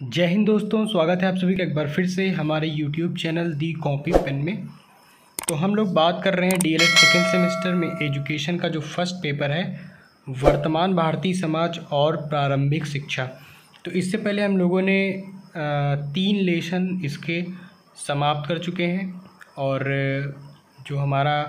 जय हिंद दोस्तों, स्वागत है आप सभी का एक बार फिर से हमारे YouTube चैनल दी कॉपी पेन में। तो हम लोग बात कर रहे हैं डीएलएड सेकेंड सेमेस्टर में एजुकेशन का जो फर्स्ट पेपर है, वर्तमान भारतीय समाज और प्रारंभिक शिक्षा। तो इससे पहले हम लोगों ने 3 लेसन इसके समाप्त कर चुके हैं और जो हमारा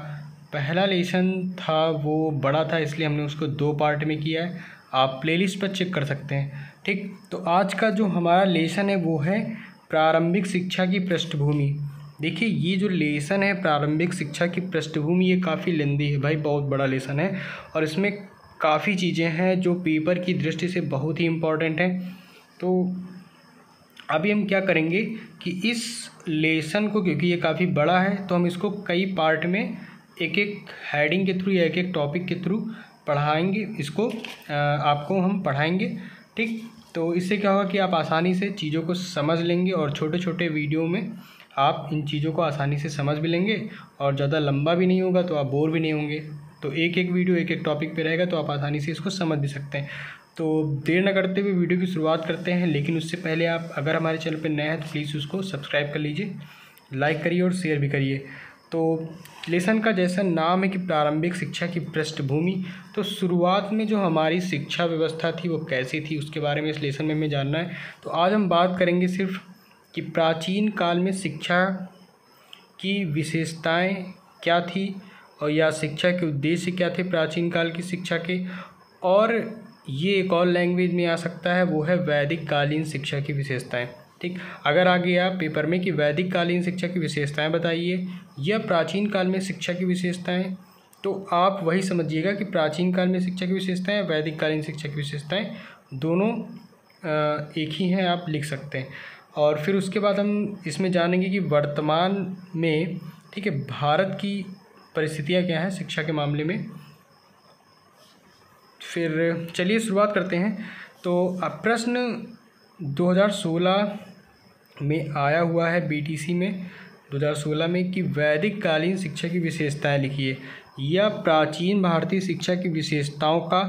पहला लेसन था वो बड़ा था, इसलिए हमने उसको 2 पार्ट में किया है। आप प्लेलिस्ट पर चेक कर सकते हैं। ठीक, तो आज का जो हमारा लेसन है वो है प्रारंभिक शिक्षा की पृष्ठभूमि। देखिए, ये जो लेसन है प्रारंभिक शिक्षा की पृष्ठभूमि, ये काफ़ी लेंदी है भाई, बहुत बड़ा लेसन है और इसमें काफ़ी चीज़ें हैं जो पेपर की दृष्टि से बहुत ही इम्पोर्टेंट हैं। तो अभी हम क्या करेंगे कि इस लेसन को, क्योंकि ये काफ़ी बड़ा है, तो हम इसको कई पार्ट में एक एक हेडिंग के थ्रू या एक एक टॉपिक के थ्रू पढ़ाएंगे। इसको आपको हम पढ़ाएंगे। ठीक, तो इससे क्या होगा कि आप आसानी से चीज़ों को समझ लेंगे और छोटे छोटे वीडियो में आप इन चीज़ों को आसानी से समझ भी लेंगे और ज़्यादा लंबा भी नहीं होगा, तो आप बोर भी नहीं होंगे। तो एक एक वीडियो एक एक टॉपिक पे रहेगा, तो आप आसानी से इसको समझ भी सकते हैं। तो देर न करते हुए वीडियो की शुरुआत करते हैं। लेकिन उससे पहले आप अगर हमारे चैनल पर नए हैं तो प्लीज़ उसको सब्सक्राइब कर लीजिए, लाइक करिए और शेयर भी करिए। तो लेसन का जैसा नाम है कि प्रारंभिक शिक्षा की पृष्ठभूमि, तो शुरुआत में जो हमारी शिक्षा व्यवस्था थी वो कैसी थी उसके बारे में इस लेसन में हमें जानना है। तो आज हम बात करेंगे सिर्फ कि प्राचीन काल में शिक्षा की विशेषताएं क्या थी और या शिक्षा के उद्देश्य क्या थे प्राचीन काल की शिक्षा के। और ये एक और लैंग्वेज में आ सकता है, वो है वैदिक कालीन शिक्षा की विशेषताएं। ठीक, अगर आ गया पेपर में कि वैदिक कालीन शिक्षा की विशेषताएं बताइए या प्राचीन काल में शिक्षा की विशेषताएं, तो आप वही समझिएगा कि प्राचीन काल में शिक्षा की विशेषताएं, वैदिक कालीन शिक्षा की विशेषताएं दोनों एक ही हैं, आप लिख सकते हैं। और फिर उसके बाद हम इसमें जानेंगे कि वर्तमान में, ठीक है, भारत की परिस्थितियाँ क्या हैं शिक्षा के मामले में। फिर चलिए शुरुआत करते हैं। तो अब प्रश्न 2016 में आया हुआ है बीटीसी में 2016 में कि वैदिक कालीन शिक्षा की विशेषताएं लिखिए या प्राचीन भारतीय शिक्षा की विशेषताओं का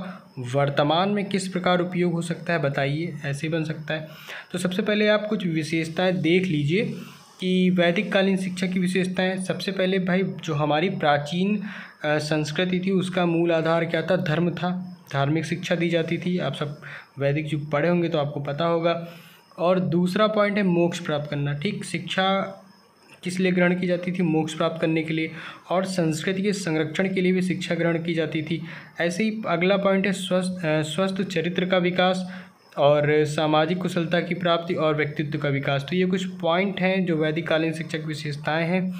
वर्तमान में किस प्रकार उपयोग हो सकता है बताइए, ऐसे बन सकता है। तो सबसे पहले आप कुछ विशेषताएं देख लीजिए कि वैदिक कालीन शिक्षा की विशेषताएं। सबसे पहले भाई, जो हमारी प्राचीन संस्कृति थी उसका मूल आधार क्या था? धर्म था, धार्मिक शिक्षा दी जाती थी। आप सब वैदिक युग पढ़े होंगे तो आपको पता होगा। और दूसरा पॉइंट है मोक्ष प्राप्त करना। ठीक, शिक्षा किस लिए ग्रहण की जाती थी? मोक्ष प्राप्त करने के लिए, और संस्कृति के संरक्षण के लिए भी शिक्षा ग्रहण की जाती थी। ऐसे ही अगला पॉइंट है स्वस्थ चरित्र का विकास और सामाजिक कुशलता की प्राप्ति और व्यक्तित्व का विकास। तो ये कुछ पॉइंट हैं जो वैदिक कालीन शिक्षा की विशेषताएँ हैं।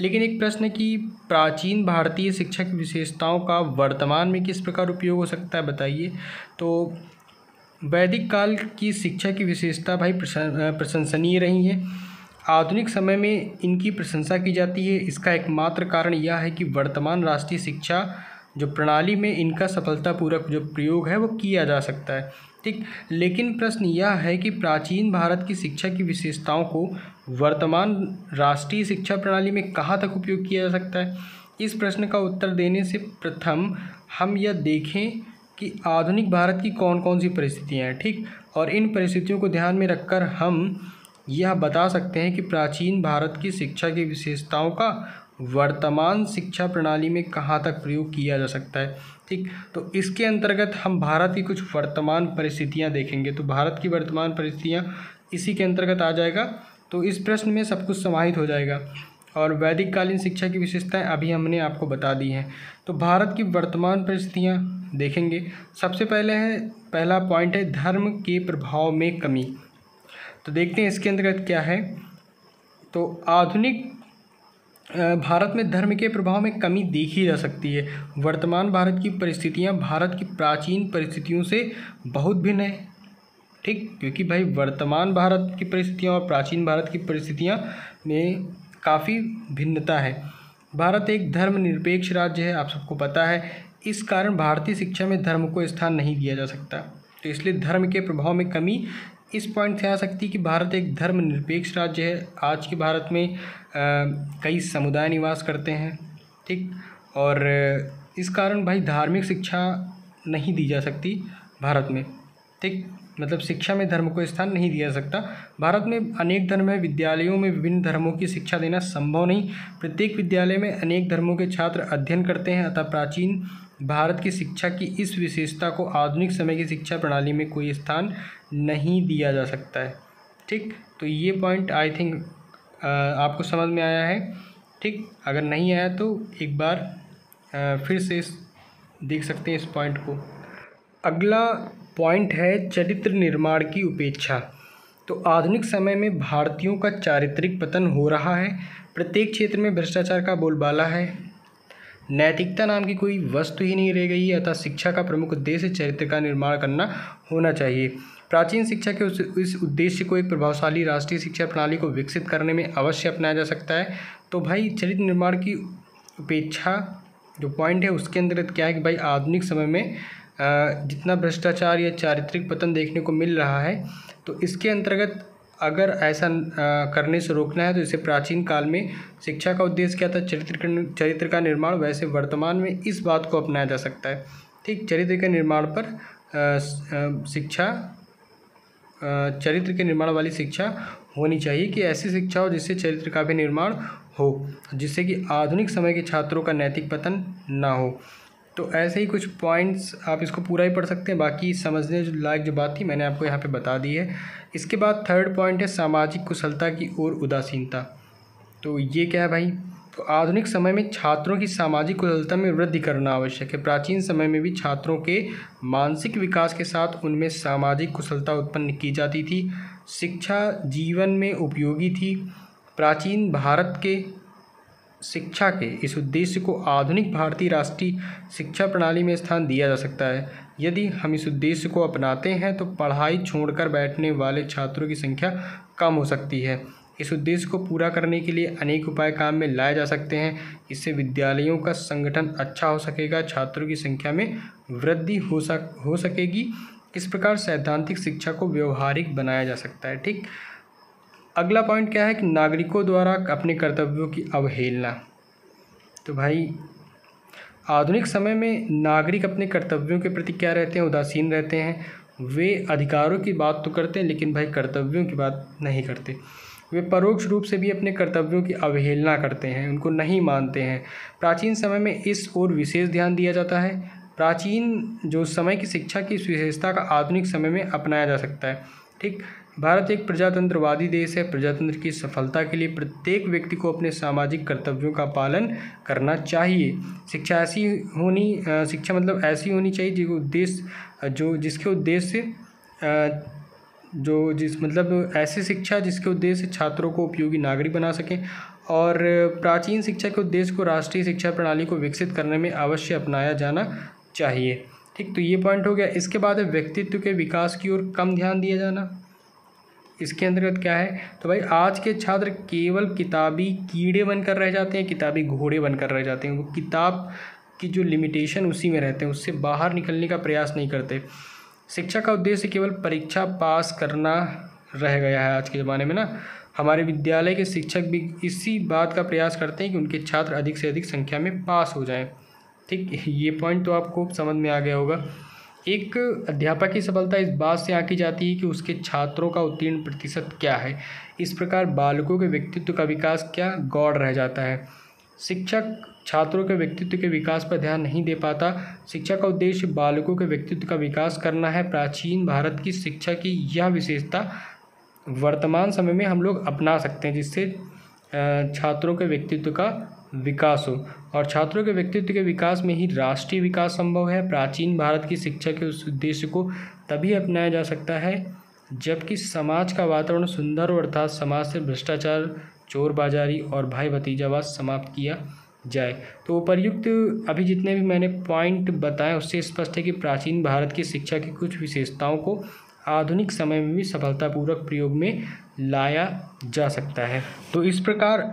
लेकिन एक प्रश्न है कि प्राचीन भारतीय शिक्षा की विशेषताओं का वर्तमान में किस प्रकार उपयोग हो सकता है बताइए। तो वैदिक काल की शिक्षा की विशेषता भाई प्रशंसनीय रही है। आधुनिक समय में इनकी प्रशंसा की जाती है। इसका एकमात्र कारण यह है कि वर्तमान राष्ट्रीय शिक्षा जो प्रणाली में इनका सफलतापूर्वक जो प्रयोग है वो किया जा सकता है। ठीक, लेकिन प्रश्न यह है कि प्राचीन भारत की शिक्षा की विशेषताओं को वर्तमान राष्ट्रीय शिक्षा प्रणाली में कहाँ तक उपयोग किया जा सकता है। इस प्रश्न का उत्तर देने से प्रथम हम यह देखें कि आधुनिक भारत की कौन कौन सी परिस्थितियाँ हैं। ठीक, और इन परिस्थितियों को ध्यान में रखकर हम यह बता सकते हैं कि प्राचीन भारत की शिक्षा की विशेषताओं का वर्तमान शिक्षा प्रणाली में कहाँ तक प्रयोग किया जा सकता है। ठीक, तो इसके अंतर्गत हम भारत की कुछ वर्तमान परिस्थितियाँ देखेंगे। तो भारत की वर्तमान परिस्थितियाँ इसी के अंतर्गत आ जाएगा। तो इस प्रश्न में सब कुछ समाहित हो जाएगा। और वैदिक कालीन शिक्षा की विशेषताएं अभी हमने आपको बता दी हैं। तो भारत की वर्तमान परिस्थितियां देखेंगे। सबसे पहला पॉइंट है धर्म के प्रभाव में कमी। तो देखते हैं इसके अंतर्गत क्या है। तो आधुनिक भारत में धर्म के प्रभाव में कमी देखी जा सकती है। वर्तमान भारत की परिस्थितियां भारत की प्राचीन परिस्थितियों से बहुत भिन्न है। ठीक, क्योंकि भाई वर्तमान भारत की परिस्थितियां और प्राचीन भारत की परिस्थितियां में काफ़ी भिन्नता है। भारत एक धर्मनिरपेक्ष राज्य है, आप सबको पता है। इस कारण भारतीय शिक्षा में धर्म को स्थान नहीं दिया जा सकता। तो इसलिए धर्म के प्रभाव में कमी इस पॉइंट से आ सकती है कि भारत एक धर्मनिरपेक्ष राज्य है। आज के भारत में कई समुदाय निवास करते हैं। ठीक, और इस कारण भाई धार्मिक शिक्षा नहीं दी जा सकती भारत में। ठीक, मतलब शिक्षा में धर्म को स्थान नहीं दिया जा सकता। भारत में अनेक धर्म है, विद्यालयों में विभिन्न धर्मों की शिक्षा देना संभव नहीं। प्रत्येक विद्यालय में अनेक धर्मों के छात्र अध्ययन करते हैं, अतः प्राचीन भारत की शिक्षा की इस विशेषता को आधुनिक समय की शिक्षा प्रणाली में कोई स्थान नहीं दिया जा सकता है। ठीक, तो ये पॉइंट आई थिंक आपको समझ में आया है। ठीक, अगर नहीं आया तो एक बार फिर से देख सकते हैं इस पॉइंट को। अगला पॉइंट है चरित्र निर्माण की उपेक्षा। तो आधुनिक समय में भारतीयों का चारित्रिक पतन हो रहा है। प्रत्येक क्षेत्र में भ्रष्टाचार का बोलबाला है। नैतिकता नाम की कोई वस्तु ही नहीं रह गई है, अतः शिक्षा का प्रमुख उद्देश्य चरित्र का निर्माण करना होना चाहिए। प्राचीन शिक्षा के इस उद्देश्य को एक प्रभावशाली राष्ट्रीय शिक्षा प्रणाली को विकसित करने में अवश्य अपनाया जा सकता है। तो भाई चरित्र निर्माण की उपेक्षा जो पॉइंट है उसके अंतर्गत क्या है कि भाई आधुनिक समय में जितना भ्रष्टाचार या चारित्रिक पतन देखने को मिल रहा है, तो इसके अंतर्गत अगर ऐसा करने से रोकना है तो इसे प्राचीन काल में शिक्षा का उद्देश्य क्या था, चरित्र का निर्माण, वैसे वर्तमान में इस बात को अपनाया जा सकता है। ठीक, चरित्र के निर्माण पर शिक्षा, चरित्र के निर्माण वाली शिक्षा होनी चाहिए कि ऐसी शिक्षा हो जिससे चरित्र का भी निर्माण हो, जिससे कि आधुनिक समय के छात्रों का नैतिक पतन ना हो। तो ऐसे ही कुछ पॉइंट्स आप इसको पूरा ही पढ़ सकते हैं, बाकी समझने लायक जो बात थी मैंने आपको यहाँ पे बता दी है। इसके बाद थर्ड पॉइंट है सामाजिक कुशलता की ओर उदासीनता। तो ये क्या है भाई, तो आधुनिक समय में छात्रों की सामाजिक कुशलता में वृद्धि करना आवश्यक है। प्राचीन समय में भी छात्रों के मानसिक विकास के साथ उनमें सामाजिक कुशलता उत्पन्न की जाती थी। शिक्षा जीवन में उपयोगी थी। प्राचीन भारत के शिक्षा के इस उद्देश्य को आधुनिक भारतीय राष्ट्रीय शिक्षा प्रणाली में स्थान दिया जा सकता है। यदि हम इस उद्देश्य को अपनाते हैं तो पढ़ाई छोड़कर बैठने वाले छात्रों की संख्या कम हो सकती है। इस उद्देश्य को पूरा करने के लिए अनेक उपाय काम में लाए जा सकते हैं। इससे विद्यालयों का संगठन अच्छा हो सकेगा, छात्रों की संख्या में वृद्धि हो सकेगी। इस प्रकार सैद्धांतिक शिक्षा को व्यवहारिक बनाया जा सकता है। ठीक, अगला पॉइंट क्या है कि नागरिकों द्वारा अपने कर्तव्यों की अवहेलना। तो भाई आधुनिक समय में नागरिक अपने कर्तव्यों के प्रति क्या रहते हैं, उदासीन रहते हैं। वे अधिकारों की बात तो करते हैं लेकिन भाई कर्तव्यों की बात नहीं करते। वे परोक्ष रूप से भी अपने कर्तव्यों की अवहेलना करते हैं, उनको नहीं मानते हैं। प्राचीन समय में इस ओर विशेष ध्यान दिया जाता है। प्राचीन जो समय की शिक्षा की इस विशेषता का आधुनिक समय में अपनाया जा सकता है। ठीक, भारत एक प्रजातंत्रवादी देश है। प्रजातंत्र की सफलता के लिए प्रत्येक व्यक्ति को अपने सामाजिक कर्तव्यों का पालन करना चाहिए। शिक्षा मतलब ऐसी होनी चाहिए ऐसी शिक्षा जिसके उद्देश्य छात्रों को उपयोगी नागरिक बना सकें। और प्राचीन शिक्षा के उद्देश्य को राष्ट्रीय शिक्षा प्रणाली को विकसित करने में अवश्य अपनाया जाना चाहिए। ठीक, तो ये पॉइंट हो गया। इसके बाद है व्यक्तित्व के विकास की ओर कम ध्यान दिया जाना। इसके अंतर्गत क्या है, तो भाई आज के छात्र केवल किताबी कीड़े बनकर रह जाते हैं, किताबी घोड़े बनकर रह जाते हैं। वो किताब की जो लिमिटेशन उसी में रहते हैं, उससे बाहर निकलने का प्रयास नहीं करते। शिक्षा का उद्देश्य केवल परीक्षा पास करना रह गया है आज के ज़माने में ना। हमारे विद्यालय के शिक्षक भी इसी बात का प्रयास करते हैं कि उनके छात्र अधिक से अधिक संख्या में पास हो जाएं। ठीक, ये पॉइंट तो आपको समझ में आ गया होगा। एक अध्यापक की सफलता इस बात से आंकी जाती है कि उसके छात्रों का उत्तीर्ण प्रतिशत क्या है। इस प्रकार बालकों के व्यक्तित्व का विकास क्या गौड़ रह जाता है। शिक्षक छात्रों के व्यक्तित्व के विकास पर ध्यान नहीं दे पाता। शिक्षा का उद्देश्य बालकों के व्यक्तित्व का विकास करना है। प्राचीन भारत की शिक्षा की यह विशेषता वर्तमान समय में हम लोग अपना सकते हैं, जिससे छात्रों के व्यक्तित्व का विकास हो। और छात्रों के व्यक्तित्व के विकास में ही राष्ट्रीय विकास संभव है। प्राचीन भारत की शिक्षा के उस उद्देश्य को तभी अपनाया जा सकता है जबकि समाज का वातावरण सुंदर हो, अर्थात समाज से भ्रष्टाचार, चोरबाजारी और भाई भतीजावाद समाप्त किया जाए। तो उपर्युक्त अभी जितने भी मैंने पॉइंट बताए उससे स्पष्ट है कि प्राचीन भारत की शिक्षा की कुछ विशेषताओं को आधुनिक समय में भी सफलतापूर्वक प्रयोग में लाया जा सकता है। तो इस प्रकार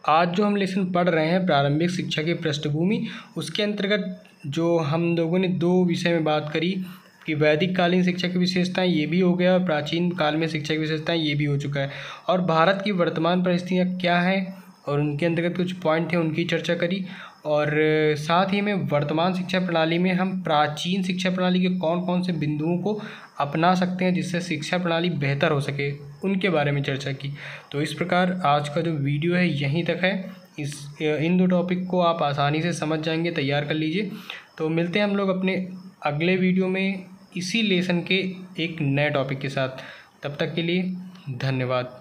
आज जो हम लेसन पढ़ रहे हैं प्रारंभिक शिक्षा की पृष्ठभूमि, उसके अंतर्गत जो हम लोगों ने दो विषय में बात करी कि वैदिक कालीन शिक्षा की विशेषताएं, ये भी हो गया, और प्राचीन काल में शिक्षा की विशेषताएं, ये भी हो चुका है। और भारत की वर्तमान परिस्थितियाँ क्या हैं और उनके अंतर्गत कुछ पॉइंट हैं उनकी चर्चा करी। और साथ ही में वर्तमान शिक्षा प्रणाली में हम प्राचीन शिक्षा प्रणाली के कौन कौन से बिंदुओं को अपना सकते हैं जिससे शिक्षा प्रणाली बेहतर हो सके, उनके बारे में चर्चा की। तो इस प्रकार आज का जो वीडियो है यहीं तक है। इन 2 टॉपिक को आप आसानी से समझ जाएंगे, तैयार कर लीजिए। तो मिलते हैं हम लोग अपने अगले वीडियो में इसी लेसन के एक नए टॉपिक के साथ। तब तक के लिए धन्यवाद।